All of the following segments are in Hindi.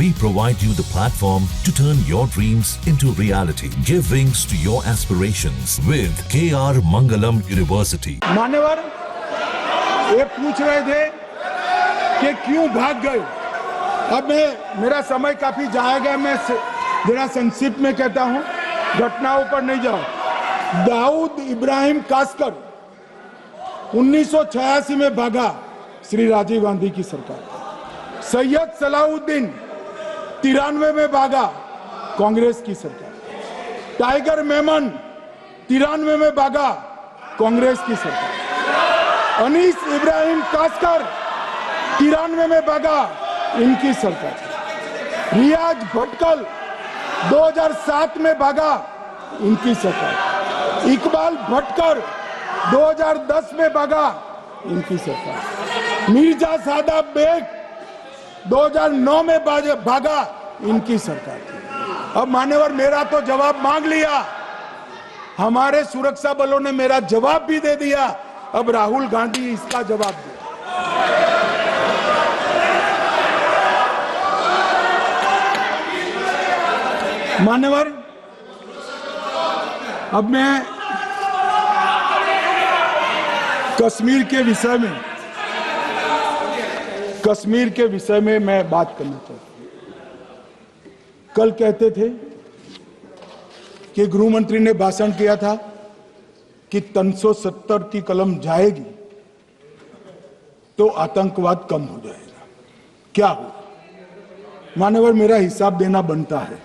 We provide you the platform to turn your dreams into reality. Give wings to your aspirations with KR Mangalam University. मान्यवर, ये पूछ रहे थे कि क्यों भाग गए। अब मेरा समय काफी जाएगा, मैं जरा संक्षिप्त में कहता हूं, घटनाओं पर नहीं जाऊं। दाऊद इब्राहिम कासकर 1986 में भागा, श्री राजीव गांधी की सरकार। सैयद सलाउद्दीन 93 में भागा, कांग्रेस की सरकार। टाइगर मेमन 93 में भागा, कांग्रेस की सरकार। अनीस इब्राहिम कासकर 93 में भागा, इनकी सरकार। रियाज भटकल 2007 में भागा, इनकी सरकार। इकबाल भटकर 2010 में भागा, इनकी सरकार। मिर्जा सादाब बेग 2009 में भागा, इनकी सरकार। अब मान्यवर, मेरा तो जवाब मांग लिया, हमारे सुरक्षा बलों ने मेरा जवाब भी दे दिया, अब राहुल गांधी इसका जवाब दे। मान्यवर, अब मैं कश्मीर के विषय में मैं बात करना चाहता हूं। कल कहते थे कि गृह मंत्री ने भाषण किया था कि 370 की कलम जाएगी तो आतंकवाद कम हो जाएगा। क्या हो मान्यवर, मेरा हिसाब देना बनता है।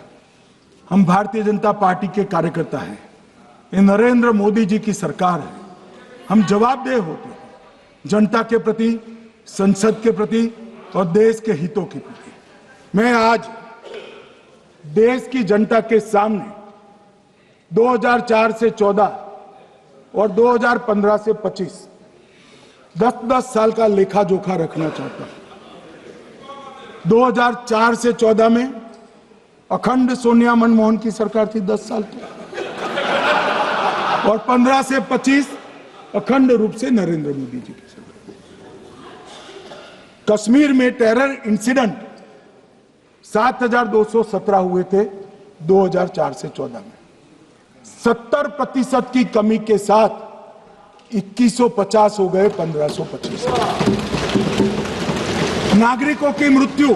हम भारतीय जनता पार्टी के कार्यकर्ता हैं, ये नरेंद्र मोदी जी की सरकार है, हम जवाबदेह होते हैं जनता के प्रति, संसद के प्रति और देश के हितों के प्रति। मैं आज देश की जनता के सामने 2004 से 14 और 2015 से 25 10-10 साल का लेखा जोखा रखना चाहता हूं। 2004 से 14 में अखंड सोनिया मनमोहन की सरकार थी 10 साल की, और 15 से 25 अखंड रूप से नरेंद्र मोदी जी की सरकार। कश्मीर में टेरर इंसिडेंट 7217 हुए थे 2004 से 14 में। 70% की कमी के साथ 2150 हो गए 1525। नागरिकों की मृत्यु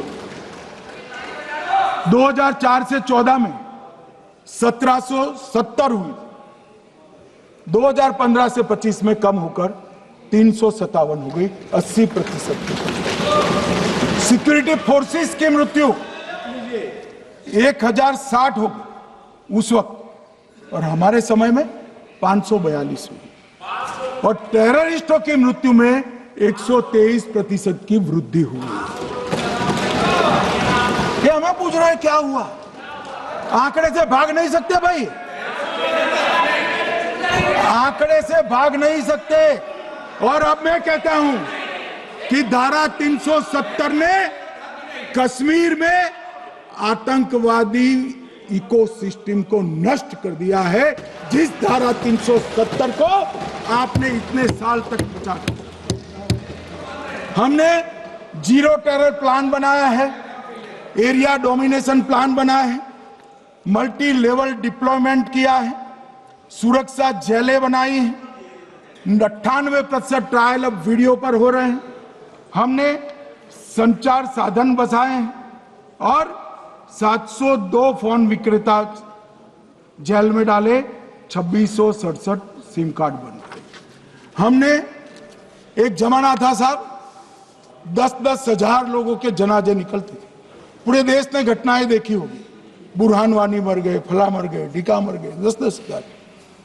2004 से 14 में 1770 हुई, 2015 से 25 में कम होकर 357 हो गई, 80%। सिक्योरिटी फोर्सेस की मृत्यु 1060 हो गई उस वक्त, और हमारे समय में 542 हुई, और टेररिस्टों की मृत्यु में 123% की वृद्धि हुई। ये हमें पूछ रहे हैं क्या हुआ? आंकड़े से भाग नहीं सकते भाई, आंकड़े से भाग नहीं सकते। और अब मैं कहता हूं कि धारा 370 ने कश्मीर में आतंकवादी इकोसिस्टम को नष्ट कर दिया है, जिस धारा 370 को आपने इतने साल तक बचा कर। हमने जीरो टेरर प्लान बनाया है, एरिया डोमिनेशन प्लान बनाया है, मल्टी लेवल डिप्लॉयमेंट किया है, सुरक्षा जेलें बनाई हैं, 98% ट्रायल अब वीडियो पर हो रहे हैं। हमने संचार साधन बसाए हैं और 702 फोन विक्रेता जेल में डाले, 2667 सिम कार्ड बन गए। हमने एक जमाना था साहब, 10-10 हजार लोगों के जनाजे निकलते थे। पूरे देश ने घटनाएं देखी होगी, बुरहान वानी मर गए, फला मर गए, ढिका मर गए, 10-10 हजार।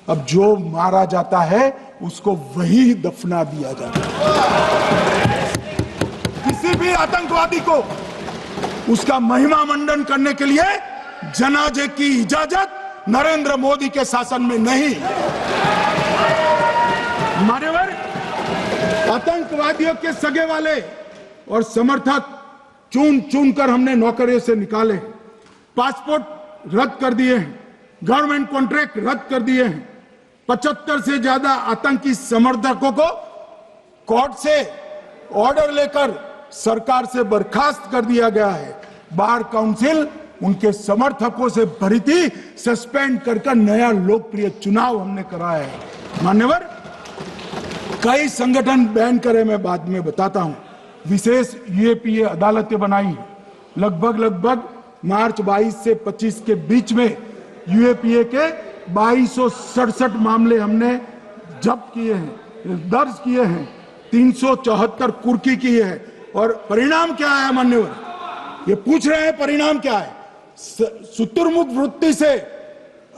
अब जो मारा जाता है उसको वही दफना दिया जाता है। किसी भी आतंकवादी को उसका महिमा मंडन करने के लिए जनाजे की इजाजत नरेंद्र मोदी के शासन में नहीं। मान्यवर, आतंकवादियों के सगे वाले और समर्थक चुन चुन कर हमने नौकरियों से निकाले, पासपोर्ट रद्द कर दिए हैं, गवर्नमेंट कॉन्ट्रैक्ट रद्द कर दिए हैं। 75 से ज्यादा आतंकी समर्थकों को कोर्ट से ऑर्डर लेकर सरकार से बर्खास्त कर दिया गया है। बार काउंसिल उनके समर्थकों से भरी थी, सस्पेंड कर नया लोकप्रिय चुनाव हमने कराया है। मान्यवर, कई संगठन बैन करे, मैं बाद में बताता हूं। विशेष यूएपीए अदालतें बनाई, लगभग मार्च 22 से 25 के बीच में यूएपीए के 2267 मामले हमने जब्त किए हैं, दर्ज किए हैं, 374 कुर्की की है। और परिणाम क्या है मान्यवर, ये पूछ रहे हैं परिणाम क्या है। शुतुरमुर्ग वृत्ति से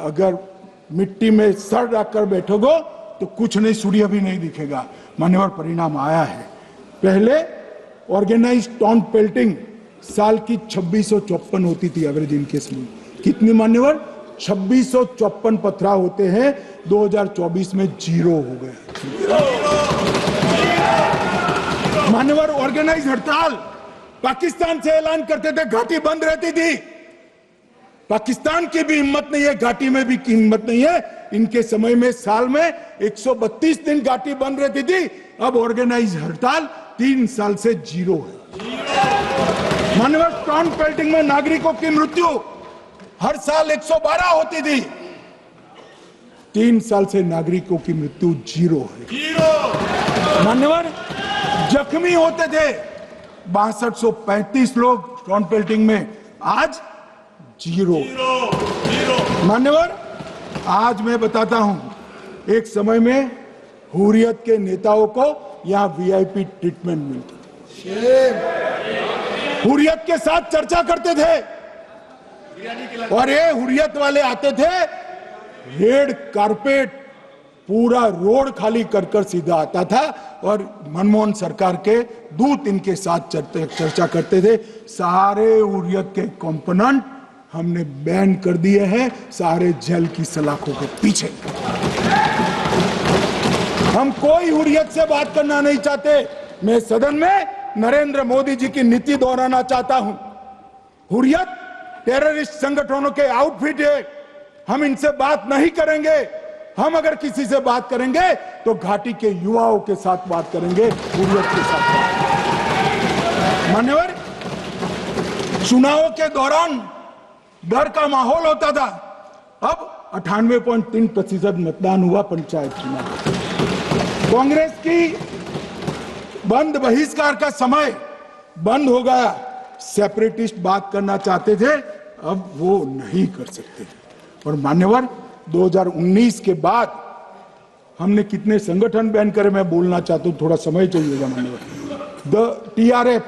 अगर मिट्टी में सर रखकर बैठोगे तो कुछ नहीं, सूर्य भी नहीं दिखेगा। मान्यवर, परिणाम आया है। पहले ऑर्गेनाइज टॉन्ट पेल्टिंग साल की 2654 होती थी एवरेज इनकेस में। कितनी मान्यवर? 2654 पथराव होते हैं, 2024 में 0 हो गए। मान्यवर, ऑर्गेनाइज हड़ताल पाकिस्तान से ऐलान करते थे, घाटी बंद रहती थी। पाकिस्तान की भी हिम्मत नहीं है, घाटी में भी हिम्मत नहीं है। इनके समय में साल में 132 दिन घाटी बंद रहती थी, अब ऑर्गेनाइज हड़ताल 3 साल से 0 है। मानव टॉन्ट पेल्टिंग में नागरिकों की मृत्यु हर साल 112 होती थी, 3 साल से नागरिकों की मृत्यु 0 है। मान्यवर, जख्मी होते थे 6235 लोग टॉन्ट पेल्टिंग में, आज 0। मान्यवर, आज मैं बताता हूं, एक समय में हुर्रियत के नेताओं को यहां वीआईपी ट्रीटमेंट मिलती, हुर्रियत के साथ चर्चा करते थे, और ये हुर्रियत वाले आते थे, रेड कारपेट पूरा रोड खाली कर सीधा आता था, और मनमोहन सरकार के दूत इनके साथ चर्चा करते थे। सारे हुर्रियत के कंपोनेंट हमने बैन कर दिए हैं, सारे जेल की सलाखों के पीछे। हम कोई हुर्रियत से बात करना नहीं चाहते। मैं सदन में नरेंद्र मोदी जी की नीति दोहराना चाहता हूं। हुर्रियत टेररिस्ट संगठनों के आउटफिट है, हम इनसे बात नहीं करेंगे। हम अगर किसी से बात करेंगे तो घाटी के युवाओं के साथ बात करेंगे, हुर्रियत के साथ बात। मान्यवर, चुनावों के दौरान डर का माहौल होता था, अब 98.3% मतदान हुआ पंचायत चुनाव। कांग्रेस की बंद बहिष्कार का समय बंद हो गया। सेपरेटिस्ट बात करना चाहते थे, अब वो नहीं कर सकते। और मान्यवर, 2019 के बाद हमने कितने संगठन बैन करे, मैं बोलना चाहता हूं, थोड़ा समय चाहिएगा मान्यवर। The TRF,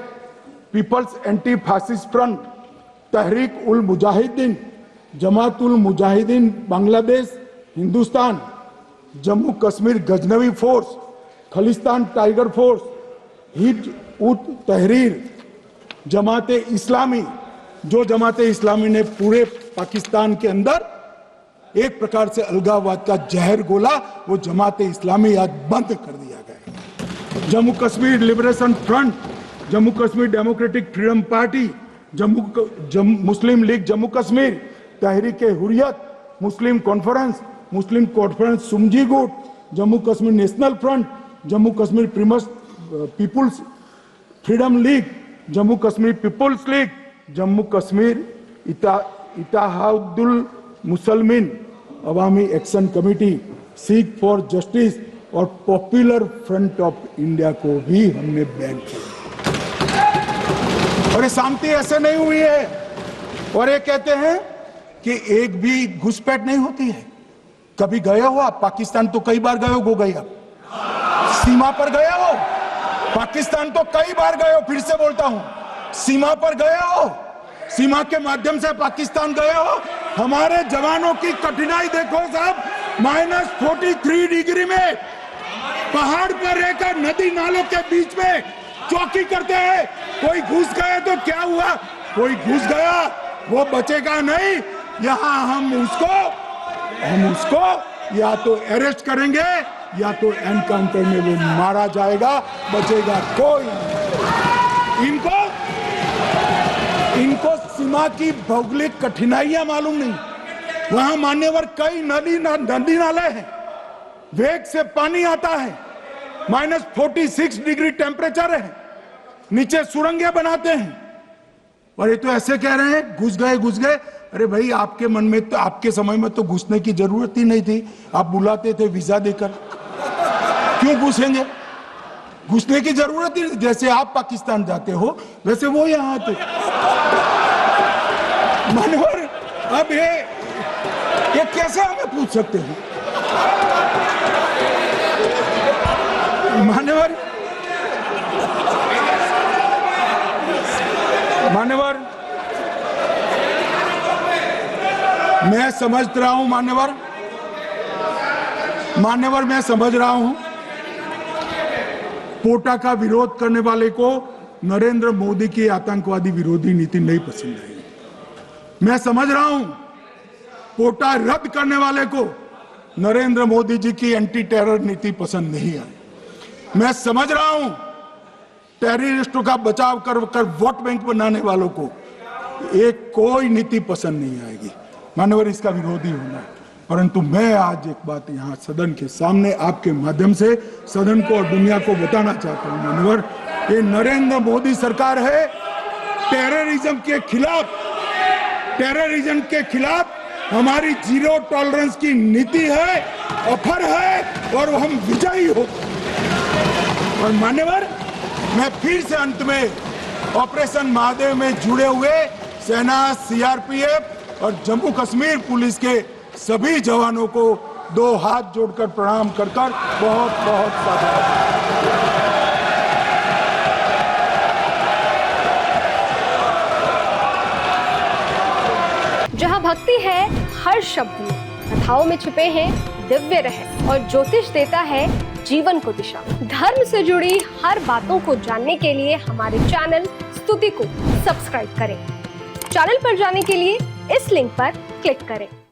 people's anti fascist front, Tehreek ul Mujahideen, Jamatul Mujahideen Bangladesh Hindustan, Jammu Kashmir Ghaznavi force, Khalistan tiger force, Hizb ut Tahrir, जमाते इस्लामी, जो जमाते इस्लामी ने पूरे पाकिस्तान के अंदर एक प्रकार से अलगाववाद का जहर घोला, वो जमाते इस्लामी आज बंद कर दिया गया। Jammu Kashmir liberation front, Jammu Kashmir democratic freedom party, Muslim league Jammu Kashmir, Tehreek Hurriyat, Muslim conference सुमजी गुट, Jammu Kashmir national front, Jammu Kashmir people's freedom league, Jammu Kashmir people's league, Jammu Kashmir Ittehadul Musalman Awami action committee, Sikh for justice और पॉपुलर फ्रंट ऑफ इंडिया को भी हमने बैन किया। और ये शांति ऐसे नहीं हुई है। और ये कहते हैं कि एक भी घुसपैठ नहीं होती है। कभी गए हो आप पाकिस्तान? तो कई बार गए हो गए आप सीमा पर गए हो? पाकिस्तान तो कई बार गए हो, फिर से बोलता हूं, सीमा पर गए हो, सीमा के माध्यम से पाकिस्तान गए हो। हमारे जवानों की कठिनाई देखो साहब, -43 डिग्री में पहाड़ पर रहकर नदी नालों के बीच में चौकी करते हैं। कोई घुस गए तो क्या हुआ? कोई घुस गया, वो बचेगा नहीं। यहां हम उसको या तो अरेस्ट करेंगे या तो एनकाउंटर में वो मारा जाएगा, बचेगा कोई नहीं। इनको सीमा की भौगोलिक कठिनाइयां मालूम नहीं। वहां मान्यवर कई नदी नाले हैं, वेग से पानी आता है, -46 डिग्री टेम्परेचर है, नीचे सुरंगें बनाते हैं, और ये तो ऐसे कह रहे हैं घुस गए। अरे भाई, आपके मन में तो, आपके समय में तो घुसने की जरूरत ही नहीं थी, आप बुलाते थे वीजा देकर, क्यों घुसेंगे? घुसने की जरूरत ही, जैसे आप पाकिस्तान जाते हो वैसे वो यहाँ आते। मान्यवर, अब ये कैसे हमें पूछ सकते हैं? मान्यवर, मैं समझ रहा हूं मान्यवर, मैं समझ रहा हूं पोटा का विरोध करने वाले को नरेंद्र मोदी की आतंकवादी विरोधी नीति नहीं पसंद आई। मैं समझ रहा हूं पोटा रद्द करने वाले को नरेंद्र मोदी जी की एंटी टेरर नीति पसंद नहीं आई। मैं समझ रहा हूं टेररिस्टों का बचाव कर वोट बैंक बनाने वालों को एक कोई नीति पसंद नहीं आएगी। मानवर, इसका विरोधी होना है। परंतु मैं आज एक बात यहाँ सदन के सामने आपके माध्यम से सदन को और दुनिया को बताना चाहता हूँ। मानवर, ये नरेंद्र मोदी सरकार है टेररिज्म के खिलाफ हमारी जीरो टॉलरेंस की नीति है, ऑफर है और हम विजयी हो। और मान्यवर, मैं फिर से अंत में ऑपरेशन महादेव में जुड़े हुए सेना, सीआरपीएफ और जम्मू कश्मीर पुलिस के सभी जवानों को दो हाथ जोड़कर प्रणाम कर बहुत बहुत साधुवाद। जहाँ भक्ति है हर शब्द में, कथाओं में छुपे हैं दिव्य रहस्य और ज्योतिष देता है जीवन को दिशा। धर्म से जुड़ी हर बातों को जानने के लिए हमारे चैनल स्तुति को सब्सक्राइब करें। चैनल पर जाने के लिए इस लिंक पर क्लिक करें।